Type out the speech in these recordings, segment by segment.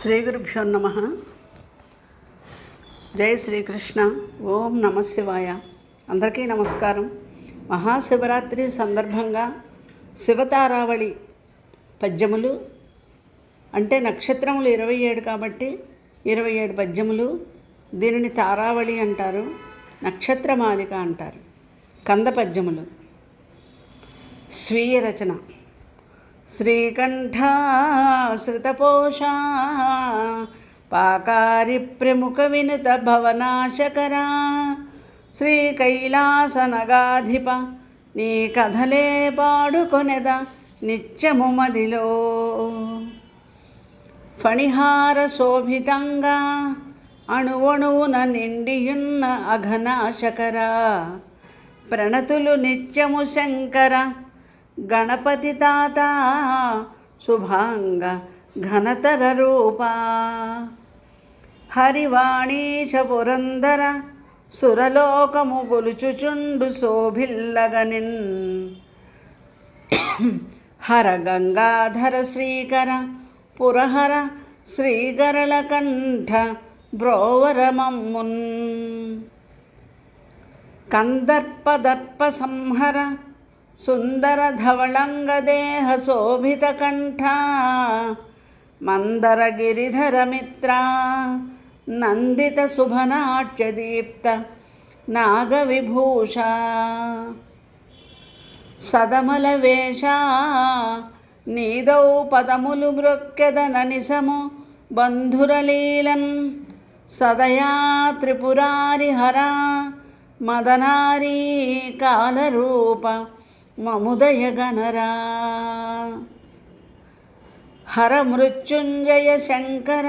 శ్రీ గురుభ్యో నమః. జై శ్రీకృష్ణ. ఓం నమ శివాయ. అందరికీ నమస్కారం. మహాశివరాత్రి సందర్భంగా శివతారావళి పద్యములు అంటే నక్షత్రములు 27 కాబట్టి 27 పద్యములు. దీనిని తారావళి అంటారు, నక్షత్రమాలిక అంటారు. కంద పద్యములు. స్వీయ రచన. శ్రీకంఠాశ్రితపోషా పాకారి ప్రముఖ వినుత భవనాశకరా శ్రీకైలాసనగాధిప నీ కథలే పాడుకొనెద నిత్యము మదిలో ఫణిహార శోభితంగా అణువణువున నిండియున్న అఘనాశకరా ప్రణతులు నిత్యము శంకర గణపతి తాత శుభాంగ ఘనతర రూపా హరివాణీశ పురందర సురలోకము గొలుచుచుండు శోభిల్లగనిన్ హర గంగాధర శ్రీకర పురహర శ్రీగరళకంఠ బ్రోవరమమ్మున్ కందర్పదర్ప సంహర సుందర ధవళంగదేహ శోభితకంఠ మందర గిరిధర మిత్ర నందిత శుభనాట్యదీప్త నాగవిభూష సదమల వేష నీదౌ పదములు మృక్కెదననిసము బంధురలీలన్ సదయా త్రిపురారి హర మదనారీ కాలరూప మముదయ గణరా హర మృత్యుంజయ శంకర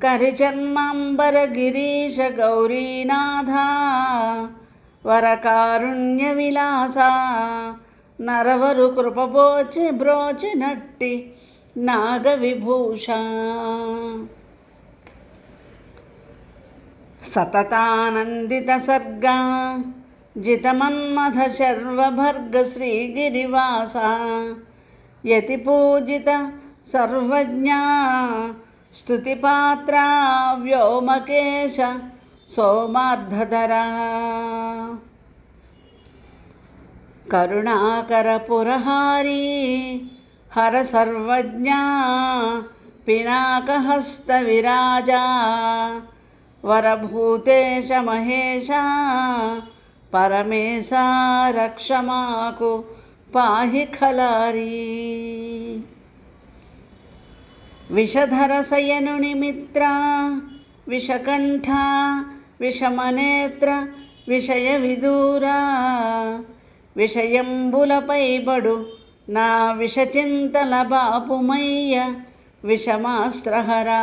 కరిచర్మాంబర గిరీశ గౌరీనాథ వరకారుణ్య విలాస నరవరు కృపబోచి బ్రోచినట్టి నాగవిభూష సతతానందిత సర్గా జితమన్మథ శర్వభర్గ శ్రీగిరివాస యతి పూజిత సర్వజ్ఞ స్తుతిపాత్ర వ్యోమకేశ సోమార్ధధర కరుణాకర పురహారీ హర సర్వజ్ఞ పినాకహస్త విరాజా వరభూతేశ మహేశ పరమేశ రక్షమాకు పాహి ఖలారీ విషధర శయనుని మిత్ర విషకంఠ విషమనేత్ర విషయ విదూరా విషయంబులపైబడు నా విషచింతల బాపుమయ్య విషమాస్త్రహరా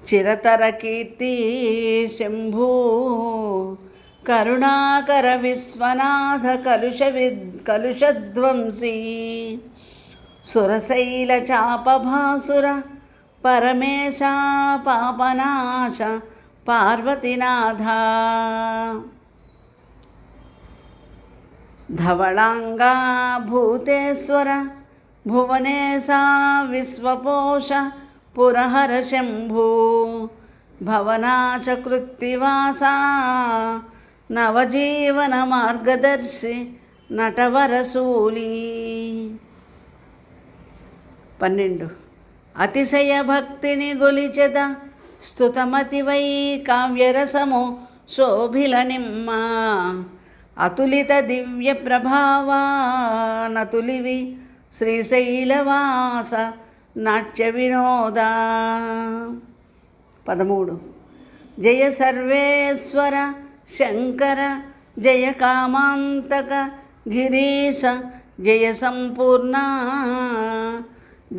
చిరతర కీర్తి శంభూ కరుణాకర విశ్వనాథ కలుషధ్వంసీ సురశైల చాపభాసుర పరమేశ పాపనాశ పార్వతీనాథ ధవళాంగా భూతేశ్వర భువనేశ విశ్వపోష పురహర శంభూ భవనాశ కృత్తివాస నవజీవన మార్గదర్శి నటవరసూలి 12 అతిశయ భక్తిని గొలిచెద స్తుతమతివై కావ్యరసము శోభిల నిమ్మ అతులిత దివ్య ప్రభావా నతులివి శ్రీశైలవాస నాట్య వినోద 13 జయ సర్వేశ్వర శంకర జయ కామాంతక గిరీశ జయ సంపూర్ణ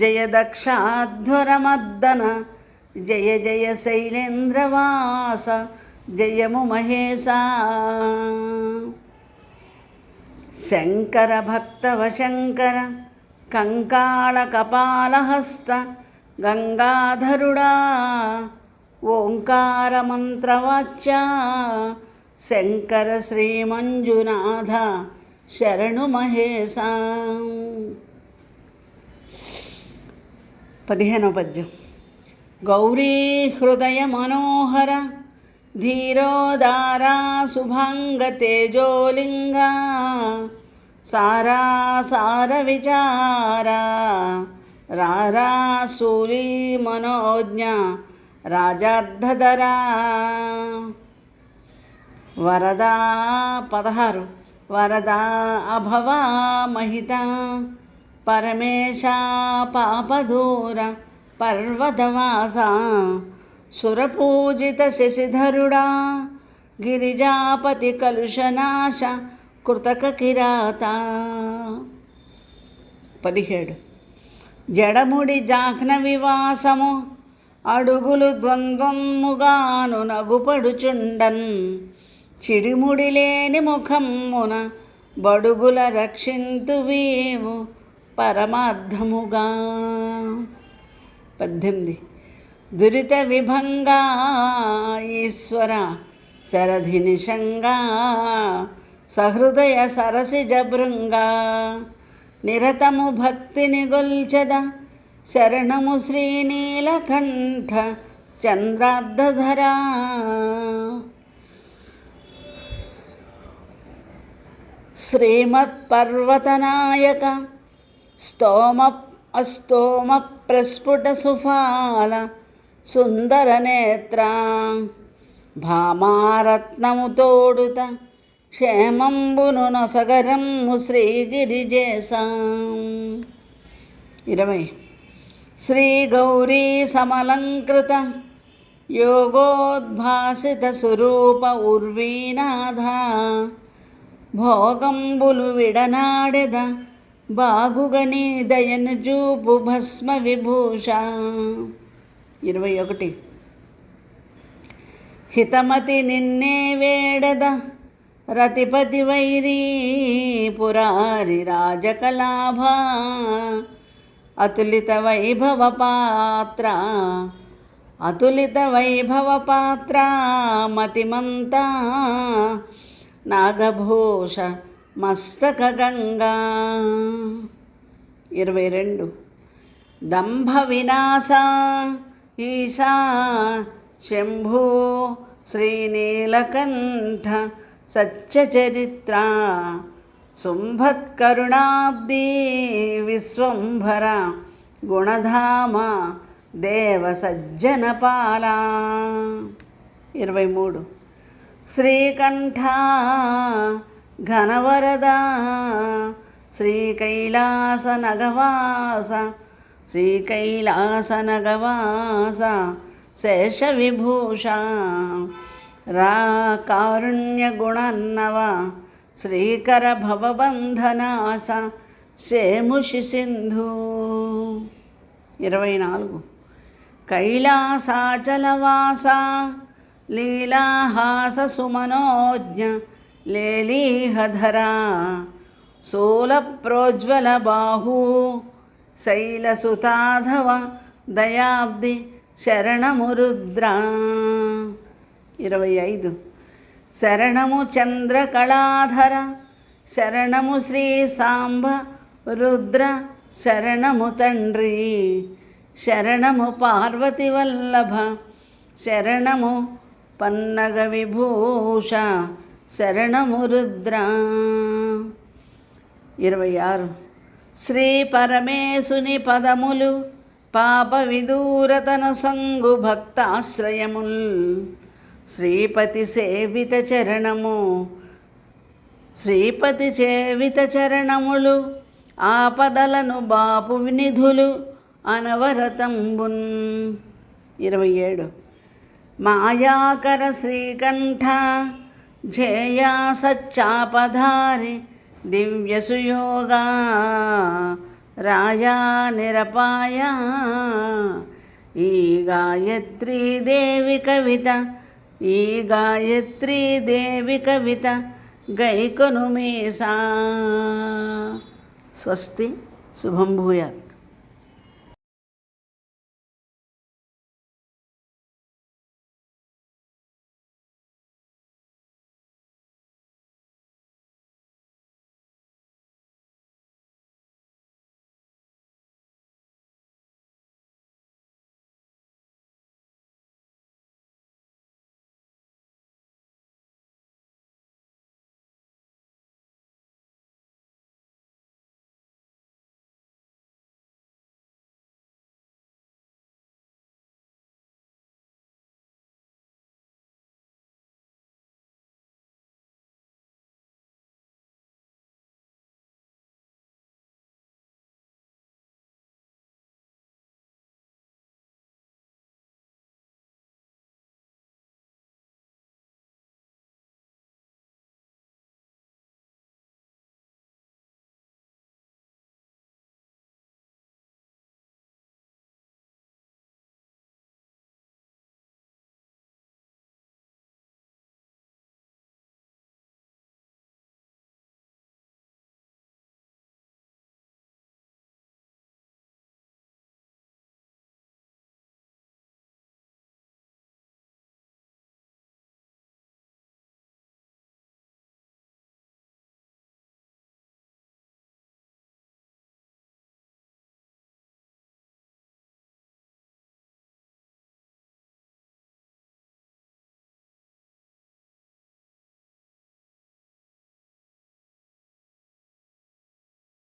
జయ దక్షాధ్వరమర్దన జయ జయ శైలేంద్రవాస జయము మహేశ శంకర భక్తవ శంకర కంకాళ కపాలహస్త గంగాధరుడా ఓంకార మంత్రవాచ్య శంకర శ్రీమంజునాథ శరణు మహేశ 15వ పద్యం. గౌరీ హృదయ మనోహర ధీరోదారా శుభాంగ తేజోలింగా సారా సార విచారా రారా శూలీ మనోజ్ఞ రాజార్ధధరా. వరదా 16. వరదా అభవా మహిత పరమేశ పాపదూర పర్వతవాస సురపూజిత శశిధరుడా గిరిజాపతి కలుషనాశ కృతక కిరాత. 17. జడముడి జాహ్న వివాసము అడుగులు ద్వంద్వముగాను నగుపడుచుండన్ చిడిముడి లేని ముఖమ్మున బడుగుల రక్షింతువీవు పరమార్థముగా. 18. దురిత విభంగా ఈశ్వర శరధి నిషంగా సహృదయ సరసిజ భృంగా నిరతము భక్తిని గొల్చెద శరణము శ్రీనీలకంఠ చంద్రార్ధధరా. శ్రీమత్పర్వతనాయక స్తోమ అస్తోమ ప్రస్ఫుట సుఫాల సుందర నేత్ర భామారత్నము తోడుత క్షేమంబును నొసగరమ్ము శ్రీగిరిజేశా. 20. శ్రీ గౌరీ సమలంకృత యోగోద్భాసిత స్వరూప ఉర్వీనాథ భోగంబులు విడనాడెద బాగుగని దయను చూపు భస్మ విభూష. 21. హితమతి నిన్నే వేడద రతిపతి వైరీ పురారి రాజకలాభ అతులిత వైభవ పాత్ర అతులిత వైభవ పాత్ర మతిమంత నాగభూష మస్తక గంగా. 22. దంభ వినాశ ఈశా శంభూ శ్రీనీలకంఠ సత్యచరిత్ర శుంభత్కరుణాబ్ది విశ్వంభర గుణధామ దేవ సజ్జనపాల. 23. శ్రీకంఠ ఘనవరద శ్రీకైలాసనగవాస శ్రీకైలాసనగవాస శేషవిభూష రా కారుణ్యగుణన్నవ శ్రీకర భవబంధనాస శేముషి సింధు. 24. కైలాసాచలవాస లీలాహాస సుమనోజ్ఞ లేలీహధరా శూలప్రోజ్వల బాహూ శైలసుతాధవ దయాబ్ది శరణము రుద్ర. 25. శరణము చంద్రకళాధర శరణము శ్రీ సాంబ రుద్ర శరణము తండ్రి శరణము పార్వతి వల్లభ శరణము పన్నగ విభూష శరణము రుద్ర. 26. శ్రీ పరమేశుని పదములు పాప విదూరతను సంగు భక్తాశ్రయముల్ శ్రీపతి సేవిత చరణము శ్రీపతి సేవిత చరణములు ఆపదలను బాపు నిధులు అనవరతంబున్. 27. మాయాకర శ్రీకంఠ జయా సచ్చాపధారి దివ్యసుయోగా రాయా నిరపాయ ఈ గాయత్రీదేవి కవిత ఈ గాయత్రీదేవి కవిత గైకొను మీసా. స్వస్తి. శుభం భూయాత్.